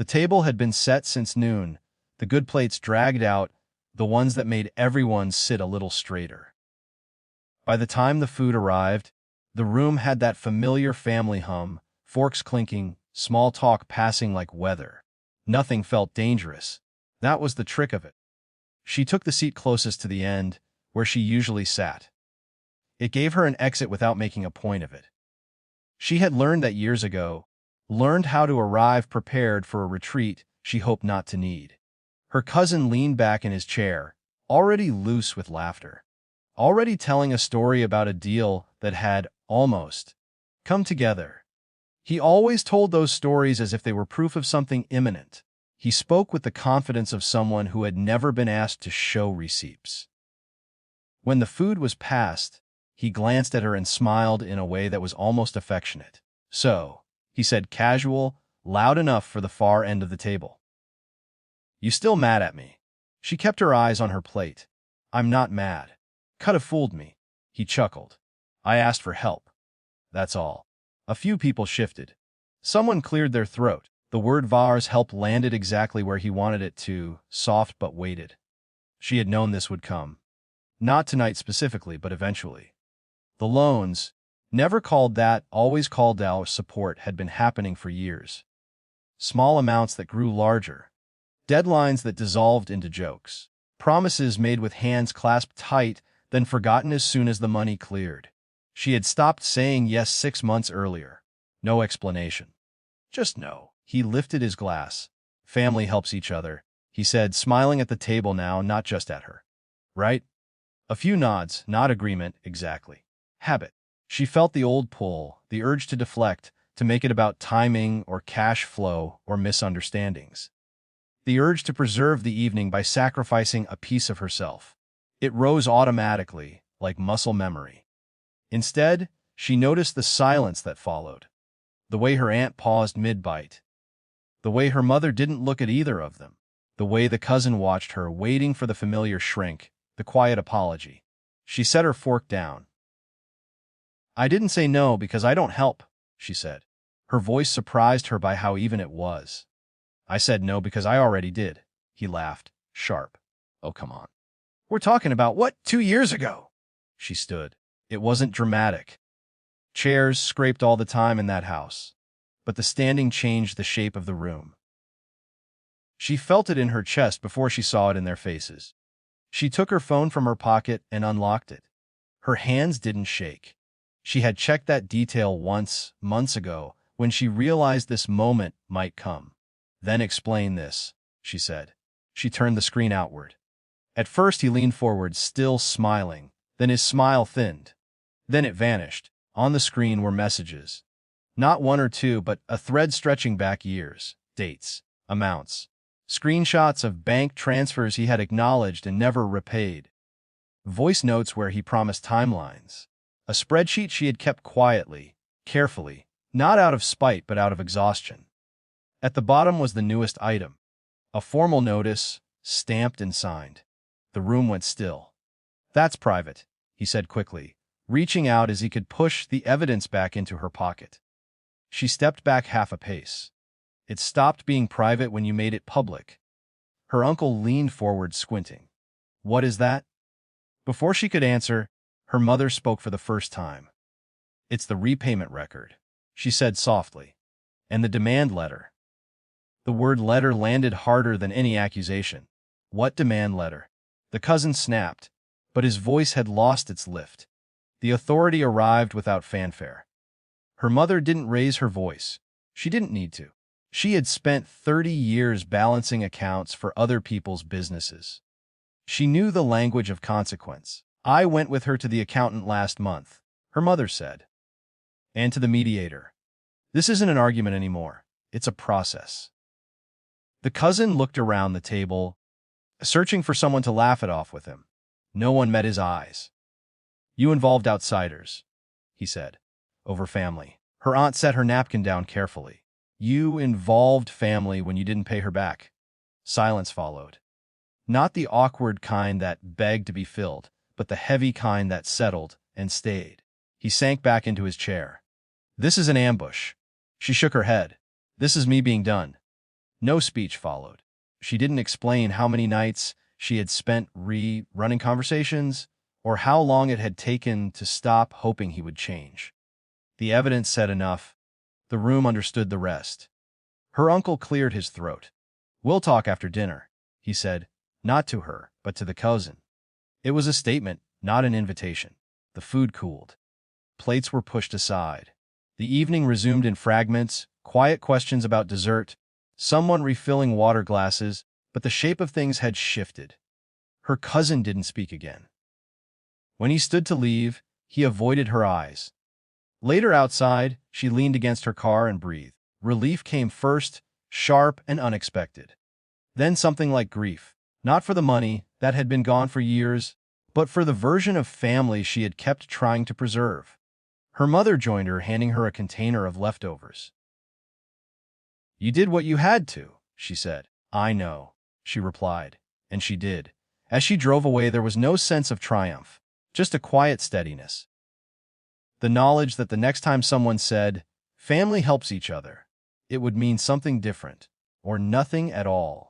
The table had been set since noon, the good plates dragged out, the ones that made everyone sit a little straighter. By the time the food arrived, the room had that familiar family hum, forks clinking, small talk passing like weather. Nothing felt dangerous. That was the trick of it. She took the seat closest to the end, where she usually sat. It gave her an exit without making a point of it. She had learned that years ago, learned how to arrive prepared for a retreat she hoped not to need. Her cousin leaned back in his chair, already loose with laughter, already telling a story about a deal that had almost come together. He always told those stories as if they were proof of something imminent. He spoke with the confidence of someone who had never been asked to show receipts. When the food was passed, he glanced at her and smiled in a way that was almost affectionate. "So," he said, casual, loud enough for the far end of the table. "You still mad at me?" She kept her eyes on her plate. "I'm not mad. Could have fooled me." He chuckled. "I asked for help. That's all." A few people shifted. Someone cleared their throat. The word Var's help landed exactly where he wanted it to, soft but weighted. She had known this would come. Not tonight specifically, but eventually. The loans, never called that, always called out support, had been happening for years. Small amounts that grew larger. Deadlines that dissolved into jokes. Promises made with hands clasped tight, then forgotten as soon as the money cleared. She had stopped saying yes 6 months earlier. No explanation. Just no. He lifted his glass. "Family helps each other," he said, smiling at the table now, not just at her. "Right?" A few nods, not agreement, exactly. Habit. She felt the old pull, the urge to deflect, to make it about timing or cash flow or misunderstandings. The urge to preserve the evening by sacrificing a piece of herself. It rose automatically, like muscle memory. Instead, she noticed the silence that followed. The way her aunt paused mid-bite. The way her mother didn't look at either of them. The way the cousin watched her, waiting for the familiar shrink, the quiet apology. She set her fork down. "I didn't say no because I don't help," she said. Her voice surprised her by how even it was. "I said no because I already did." He laughed, sharp. "Oh, come on. We're talking about, what, 2 years ago?" She stood. It wasn't dramatic. Chairs scraped all the time in that house, but the standing changed the shape of the room. She felt it in her chest before she saw it in their faces. She took her phone from her pocket and unlocked it. Her hands didn't shake. She had checked that detail once, months ago, when she realized this moment might come. "Then explain this," she said. She turned the screen outward. At first he leaned forward, still smiling. Then his smile thinned. Then it vanished. On the screen were messages. Not 1 or 2, but a thread stretching back years, dates, amounts. Screenshots of bank transfers he had acknowledged and never repaid. Voice notes where he promised timelines. A spreadsheet she had kept quietly, carefully, not out of spite but out of exhaustion. At the bottom was the newest item. A formal notice, stamped and signed. The room went still. "That's private," he said quickly, reaching out as he could push the evidence back into her pocket. She stepped back half a pace. "It stopped being private when you made it public." Her uncle leaned forward, squinting. "What is that?" Before she could answer, her mother spoke for the first time. "It's the repayment record," she said softly. "And the demand letter." The word letter landed harder than any accusation. "What demand letter?" The cousin snapped, but his voice had lost its lift. The authority arrived without fanfare. Her mother didn't raise her voice. She didn't need to. She had spent 30 years balancing accounts for other people's businesses. She knew the language of consequence. "I went with her to the accountant last month," her mother said. "And to the mediator. This isn't an argument anymore. It's a process." The cousin looked around the table, searching for someone to laugh it off with him. No one met his eyes. "You involved outsiders," he said, "over family." Her aunt set her napkin down carefully. "You involved family when you didn't pay her back." Silence followed. Not the awkward kind that begged to be filled, but the heavy kind that settled and stayed. He sank back into his chair. "This is an ambush." She shook her head. "This is me being done." No speech followed. She didn't explain how many nights she had spent running conversations, or how long it had taken to stop hoping he would change. The evidence said enough. The room understood the rest. Her uncle cleared his throat. "We'll talk after dinner," he said, not to her, but to the cousin. It was a statement, not an invitation. The food cooled. Plates were pushed aside. The evening resumed in fragments, quiet questions about dessert, someone refilling water glasses, but the shape of things had shifted. Her cousin didn't speak again. When he stood to leave, he avoided her eyes. Later outside, she leaned against her car and breathed. Relief came first, sharp and unexpected. Then something like grief, not for the money that had been gone for years, but for the version of family she had kept trying to preserve. Her mother joined her, handing her a container of leftovers. "You did what you had to," she said. "I know," she replied, and she did. As she drove away, there was no sense of triumph, just a quiet steadiness. The knowledge that the next time someone said, "Family helps each other," it would mean something different, or nothing at all.